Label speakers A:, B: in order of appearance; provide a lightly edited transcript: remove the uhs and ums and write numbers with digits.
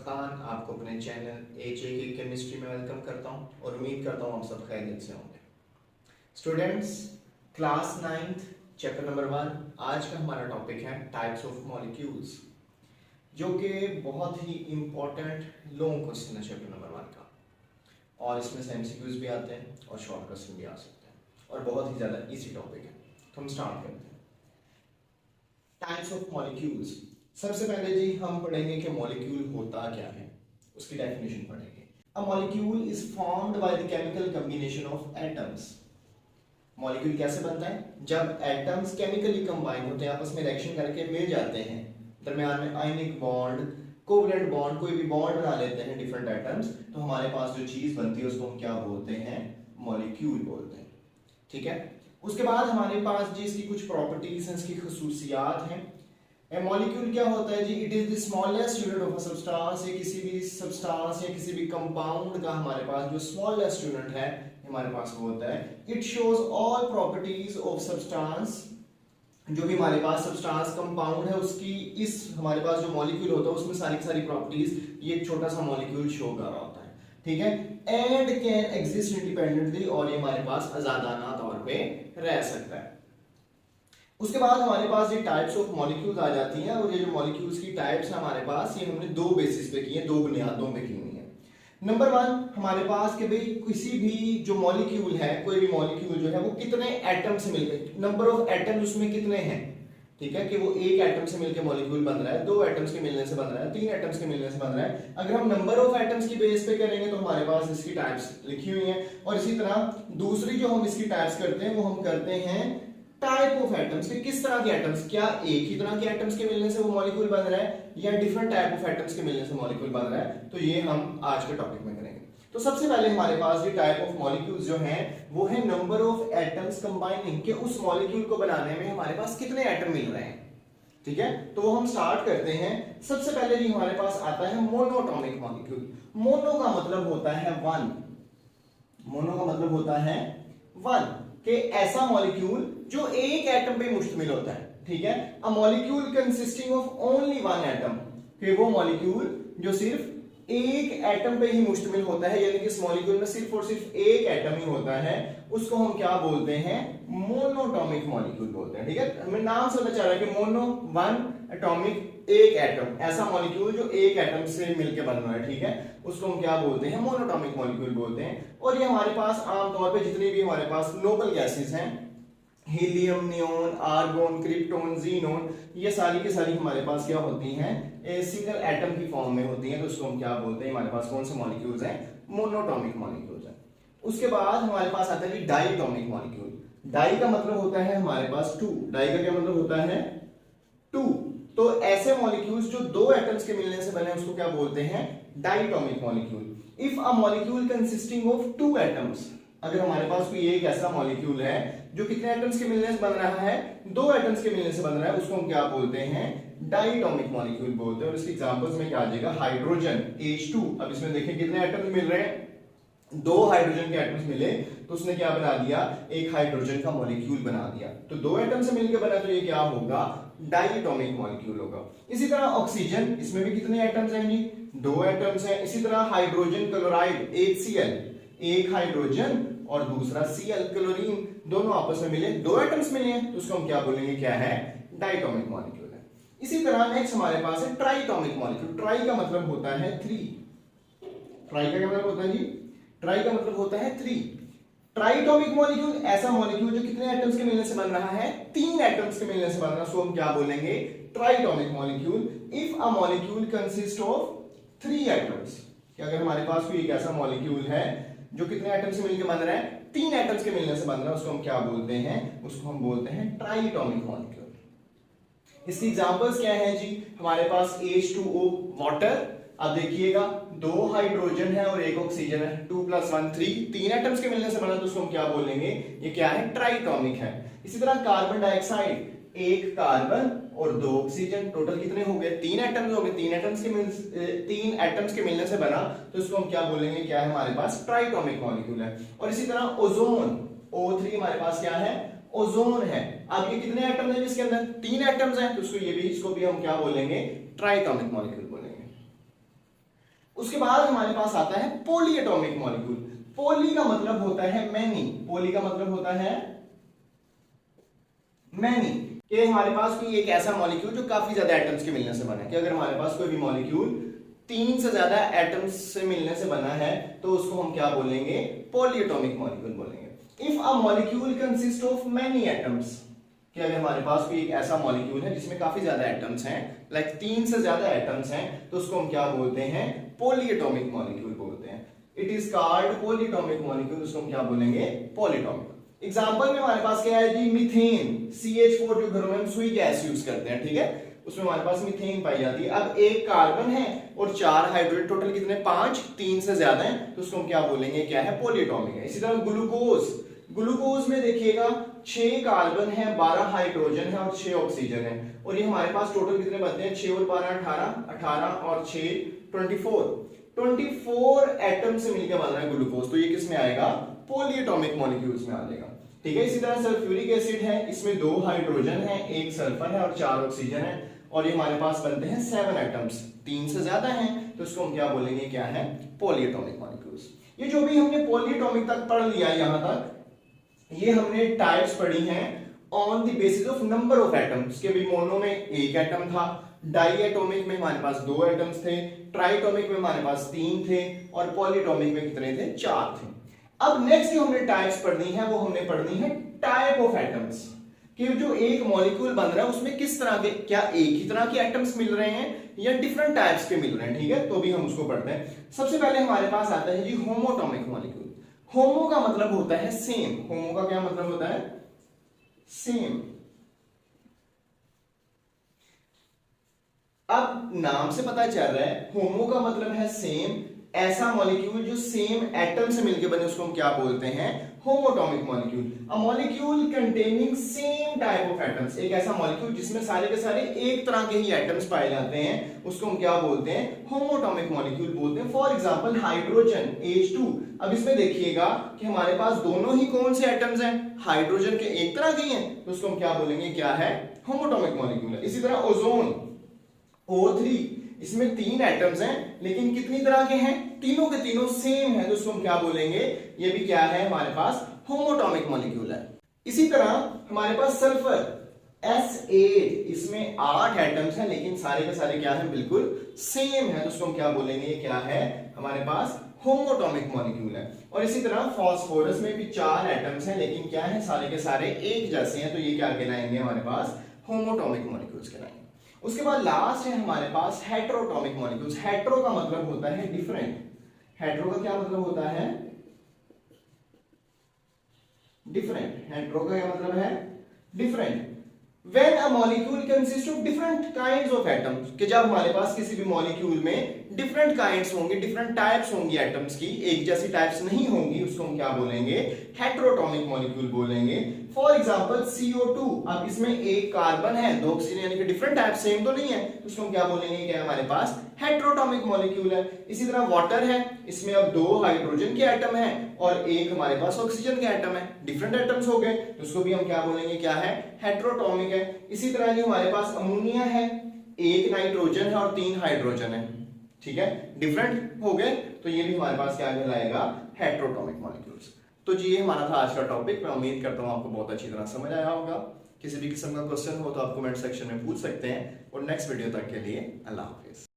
A: खान आपको अपने चैनल एजे की केमिस्ट्री में वेलकम करता हूं और उम्मीद करता हूं आप सब खैरियत से होंगे। Students, class 9th chapter number 1 आज का हमारा टॉपिक है टाइप्स ऑफ मॉलिक्यूल्स, जो कि बहुत ही इंपॉर्टेंट लॉन्ग क्वेश्चन है चैप्टर नंबर 1 का। और इसमें से एमसीक्यूज भी आते हैं और शॉर्ट क्वेश्चन भी आ सकते हैं और बहुत ही ज़्यादा इजी टॉपिक है। तो हम स्टार्ट करते हैं। टाइप्स ऑफ मॉलिक्यूल्स, सबसे पहले जी हम पढ़ेंगे कि मॉलिक्यूल होता क्या है, उसकी डेफिनेशन पढ़ेंगे। A molecule is formed by the chemical combination of atoms. Molecule कैसे बनता है? जब एटम्स केमिकली कंबाइन होते हैं, आपस में रिएक्शन करके मिल जाते हैं, दरमियान में आयनिक बॉन्ड, कोवलेंट बॉन्ड, कोई भी बॉन्ड बना लेते हैं डिफरेंट एटम्स, तो हमारे पास जो चीज बनती है उसको हम क्या बोलते हैं? मॉलिक्यूल बोलते हैं। ठीक है। उसके बाद हमारे पास जी इसकी कुछ प्रॉपर्टीज हैं, इसकी खसूसियात हैं। मॉलिक्यूल क्या होता है जी? It is the smallest unit of a substance. ये किसी भी सब्सटेंस या किसी भी कंपाउंड का हमारे पास जो स्मॉलेस्ट यूनिट है हमारे पास वो होता है। It shows all properties of substance. जो भी हमारे पास सब्सटेंस कंपाउंड है उसकी इस हमारे पास जो मॉलिक्यूल होता है उसमें सारी की सारी प्रॉपर्टीज ये एक छोटा सा मॉलिक्यूल शो कर रहा होता है। ठीक है। एंड कैन एग्जिस्ट इंडिपेंडेंटली, और ये हमारे पास आजादाना तौर पे रह सकता है। उसके बाद हमारे पास ये टाइप्स ऑफ मॉलिक्यूल्स आ जाती हैं, और ये जो मॉलिक्यूल्स की टाइप्स है हमारे पास, ये हमने दो बेसिस पे की है, दो बुनियादों पे की हुई है। नंबर 1 हमारे पास कि भाई किसी भी जो मॉलिक्यूल है, कोई भी मॉलिक्यूल जो है वो कितने एटम से मिलकर, नंबर ऑफ एटम उसमें कितने हैं। ठीक है, कि वो एक एटम से मिलकर मॉलिक्यूल बन रहा है, दो एटम्स के मिलने से बन रहा है, तीन एटम्स के मिलने से बन रहा है। अगर हम नंबर ऑफ एटम्स की बेस पे करेंगे तो हमारे पास इसकी टाइप्स लिखी हुई हैं। और इसी तरह दूसरी जो हम इसकी टाइप्स करते हैं वो हम करते हैं टाइप ऑफ एटम्स के, किस तरह के एटम्स, क्या एक ही तरह के एटम्स के मिलने से वो मॉलिक्यूल बन रहा है या डिफरेंट टाइप ऑफ एटम्स के मिलने से मॉलिक्यूल बन रहा है। तो ये हम आज के टॉपिक में करेंगे। तो सबसे पहले हमारे पास ये टाइप ऑफ मॉलिक्यूल्स जो हैं वो है नंबर ऑफ एटम्स कंबाइनिंग, के उस मॉलिक्यूल को बनाने में हमारे पास कितने एटम मिल रहे हैं। ठीक है, तो वो हम स्टार्ट करते हैं। सबसे पहले जी हमारे पास आता है मोनोटॉमिक मॉलिक्यूल। मोनो का मतलब होता है वन, मोनो का मतलब होता है वन, कि ऐसा मॉलिक्यूल जो एक एटम पे मुश्तमिल होता है। ठीक है, अ molecule consisting of only one atom, कि वो मॉलिक्यूल जो सिर्फ एक एटम पे ही मुश्तमिल होता है, यानी कि इस मॉलिक्यूल में सिर्फ और सिर्फ एक एटम ही होता है, उसको हम क्या बोलते हैं? मोनोटॉमिक मॉलिक्यूल बोलते हैं। ठीक है, हमें नाम से पता चल रहा है कि मोनो वन, एटॉमिक एक एटम, ऐसा मॉलिक्यूल जो एक एटम से मिलकर बन रहा है। ठीक है, उसको हम क्या बोलते हैं? मोनोटॉमिक मॉलिक्यूल बोलते हैं। और ये हमारे पास आमतौर पे जितनी भी हमारे पास नोबल गैसेस हैं, helium, neon, argon, krypton, xenon, ये सारी की सारी हमारे पास क्या होती हैं? सिंगल एटम की फॉर्म में होती हैं। तो उसको हम क्या बोलते हैं? हमारे पास कौन से मॉलिक्यूल्स हैं? मोनोटॉमिक मॉलिक्यूल्स हैं। उसके बाद हमारे पास आता है डाइटॉमिक मॉलिक्यूल। डाई का मतलब होता है हमारे पास टू। डाई का क्या मतलब होता है? टू। तो ऐसे मॉलिक्यूल्स जो दो एटम्स के मिलने से बने उसको क्या बोलते हैं? Diatomic molecule. If a molecule consisting of two atoms, अगर हमारे पास कोई एक ऐसा मॉलिक्यूल है जो कितने एटम्स के मिलने से बन रहा है? दो एटम्स के मिलने से बन रहा है, उसको हम क्या बोलते हैं? डाइटॉमिक मॉलिक्यूल बोलते हैं। और इसके एग्जांपल्स में क्या आ जाएगा? Hydrogen H2। अब इसमें देखें कितने एटम्स मिल रहे हैं? दो हाइड्रोजन के एटम्स मिले तो उसने क्या बना दिया? एक हाइड्रोजन का मॉलिक्यूल बना दिया। तो दो एटम से मिलकर बना तो ये क्या होगा? डाइटॉमिक मॉलिक्यूल होगा। इसी तरह ऑक्सीजन, इसमें भी कितने एटम्स हैं जी? दो एटम्स हैं। इसी तरह हाइड्रोजन क्लोराइड HCl, एक हाइड्रोजन और दूसरा Cl क्लोरीन, दोनों आपस में मिले, दो एटम्स मिले हैं, तो उसको हम क्या बोलेंगे? क्या है? डाइटॉमिक मॉलिक्यूल है। इसी तरह नेक्स्ट हमारे पास है ट्राइटॉमिक मॉलिक्यूल। ट्राई का मतलब होता है थ्री। ट्राई का क्या मतलब होता है जी? ट्राई का मतलब होता है थ्री। ट्राइटॉमिक मॉलिक्यूल ऐसा मॉलिक्यूल जो कितने एटम्स के मिलने से बन रहा है? तीन एटम्स के मिलने से बन रहा है, सो हम क्या बोलेंगे? Triatomic molecule. If a molecule consist of three atoms, कि अगर हमारे पास कोई एक ऐसा मॉलिक्यूल है जो कितने एटम्स से मिलकर बन रहा है? तीन एटम्स के मिलने से बन रहा है, उसको हम क्या बोलते हैं? उसको हम बोलते हैं ट्राइटॉमिक मॉलिक्यूल। इसकी एग्जांपल्स क्या है जी? हमारे पास H2O वाटर। अब देखिएगा दो हाइड्रोजन है और एक ऑक्सीजन है, 2 + 1 3, तीन एटम्स के मिलने से बना, तो उसको हम क्या बोलेंगे? ये क्या है? ट्राइटॉमिक है। इसी तरह कार्बन डाइऑक्साइड, एक कार्बन और दो ऑक्सीजन, टोटल कितने हो गए? तीन एटम्स हो गए। तीन एटम्स के मिलने से बना, तो इसको हम क्या बोलेंगे? क्या है हमारे पास? ट्राइटॉमिक मॉलिक्यूल है। और इसी तरह ओजोन, O3 हमारे पास क्या है? ओजोन है। अब ये कितने एटम है जिसके अंदर? तीन एटम्स हैं, तो इसको भी हम क्या बोलेंगे? ट्राइटॉमिक मॉलिक्यूल बोलेंगे। उसके बाद हमारे पास आता है पॉलीएटॉमिक मॉलिक्यूल। पॉली का मतलब होता है मैनी, पॉली का मतलब होता है मैनी, कि हमारे पास कोई एक ऐसा मॉलिक्यूल जो काफी ज्यादा एटम्स के मिलने से बना है, कि अगर हमारे पास कोई भी मॉलिक्यूल 3 से ज्यादा एटम्स से मिलने से बना है तो उसको हम क्या बोलेंगे, पॉलीएटॉमिक मॉलिक्यूल बोलेंगे। If a molecule consist of many atoms, कि अगर हमारे पास कोई एक ऐसा मॉलिक्यूल है जिसमें काफी ज्यादा एटम्स हैं, लाइक 3 से ज्यादा एटम्स हैं, तो उसको हम क्या बोलते हैं, पॉलीएटॉमिक मॉलिक्यूल बोलते हैं। It is called polyatomic molecule, उसको हम क्या बोलेंगे, पॉलीएटॉमिक। एग्जांपल में हमारे पास क्या है जी, मीथेन, CH4, जो घरों में हम सुई गैस यूज करते हैं, ठीक है, उसमें हमारे पास मीथेन पाई जाती है। अब एक कार्बन है और 4 हाइड्रोजन, टोटल कितने, 5, 3 से ज्यादा है, तो उसको हम क्या बोलेंगे, क्या है, पॉलीएटॉमिक है। इसी तरह ग्लूकोज, ग्लूकोज में देखिएगा 6 कार्बन है, 12 हाइड्रोजन है और 6 ऑक्सीजन है, और ये हमारे पास टोटल कितने बनते हैं, 6 और 12 18, 18 और 6 24 एटम से मिलकर बन रहा है ग्लूकोज, तो ये किस में आएगा, पॉलीएटॉमिक मॉलिक्यूल्स में आ जाएगा। ठीक है, इसी तरह सल्फ्यूरिक एसिड है, इसमें 2 हाइड्रोजन है, 1 सल्फर है और 4 ऑक्सीजन है, और ये हमारे पास बनते हैं 7 एटम्स, 3 से ज्यादा हैं, तो इसको हम क्या बोलेंगे, क्या है, पॉलीएटॉमिक मॉलिक्यूल्स। ये जो भी हमने पॉलीएटॉमिक तक पढ़ लिया यहां तक, ये हमने टाइप्स पढ़ी हैं on the basis of number of atoms, के भी मोनो में 1 एटम था, डाइएटॉमिक में हमारे पास 2 एटम्स थे, ट्राइटॉमिक में हमारे पास 3 थे, और पॉलीएटॉमिक में कितने थे, 4 थे। अब नेक्स्ट जो हमने टाइप्स पढ़नी है वो हमने पढ़नी है टाइप ऑफ एटम्स, कि जो एक मॉलिक्यूल बन रहा है उसमें किस तरह के, क्या एक ही तरह के एटम्स मिल रहे हैं या डिफरेंट टाइप्स के मिल रहे हैं, ठीक है, तो भी हम उसको पढ़ते हैं। सबसे पहले हमारे पास आता है जी होमोटॉमिक मॉलिक्यूल। होमो का मतलब होता है सेम, होमो का क्या मतलब होता है, सेम। अब नाम से पता चल रहा है होमो का मतलब है सेम, ऐसा मॉलिक्यूल जो सेम एटम से मिलकर बने उसको हम क्या बोलते हैं, homoatomic molecule. A molecule containing same type of atoms, एक ऐसा मॉलिक्यूल जिसमें सारे के सारे एक तरह के ही एटम्स पाए जाते हैं, उसको हम क्या बोलते हैं, होमोटॉमिक मॉलिक्यूल बोलते हैं। फॉर एग्जांपल हाइड्रोजन H2, अब इसमें देखिएगा कि हमारे पास दोनों ही कौन से एटम्स हैं, हाइड्रोजन के एक तरह के हैं, तो उसको हम क्या बोलेंगे, क्या है, होमोटॉमिक मॉलिक्यूल है। इसी तरह ओजोन O3, इसमें 3 एटम्स हैं लेकिन कितनी तरह के हैं, तीनों के तीनों सेम है, तो उसको हम क्या बोलेंगे, ये भी क्या है, हमारे पास होमोटॉमिक मॉलिक्यूल है। इसी तरह हमारे पास सल्फर S8, इसमें 8 एटम्स हैं लेकिन सारे के सारे क्या हैं, बिल्कुल सेम है, तो उसको हम क्या बोलेंगे, ये क्या है, हमारे पास होमोटॉमिक मॉलिक्यूल है। और इसी तरह फास्फोरस में भी 4 एटम्स हैं लेकिन क्या है, सारे के सारे एक जैसे हैं, तो ये क्या कहलाएंगे, हमारे पास होमोटॉमिक मॉलिक्यूल्स कहलाएंगे। उसके बाद लास्ट है हमारे पास हेटेरोटॉमिक मॉलिक्यूल्स। हेटेरो का मतलब होता है डिफरेंट, हेटेरो का क्या मतलब होता है, डिफरेंट, हेटेरो का क्या मतलब है, different. When a molecule consists of different kinds of atoms, कि जब हमारे पास किसी भी मॉलिक्यूल में डिफरेंट काइंड्स होंगे, डिफरेंट टाइप्स होंगी एटम्स की, एक जैसी टाइप्स नहीं होंगी, उसको हम क्या बोलेंगे, हेटेरोटॉमिक मॉलिक्यूल बोलेंगे। फॉर एग्जांपल CO2, अब इसमें एक कार्बन है, 2 ऑक्सीजन, यानी कि डिफरेंट टाइप, सेम तो नहीं है, तो उसको हम क्या बोलेंगे, क्या हमारे पास हेटेरोटॉमिक मॉलिक्यूल है। इसी तरह वाटर है, इसमें अब 2 हाइड्रोजन के एटम है और एक हमारे पास ऑक्सीजन के एटम है, डिफरेंट एटम्स हो गए, तो उसको भी हम क्या बोलेंगे, क्या है, हेटेरोटॉमिक है। इसी तरह जो हमारे पास अमोनिया है, 1 नाइट्रोजन है और 3 हाइड्रोजन है, ठीक है, डिफरेंट हो गए, तो ये भी हमारे पास क्या कहलाएगा, हेटेरोटॉमिक मॉलिक्यूल्स। तो जी ये हमारा था आज का टॉपिक। मैं उम्मीद करता हूँ आपको बहुत अच्छी तरह समझ आया होगा। किसी भी किस्म का क्वेश्चन हो तो आप कमेंट सेक्शन में पूछ सकते हैं, और नेक्स्ट वीडियो तक के लिए अल्लाह हाफिज।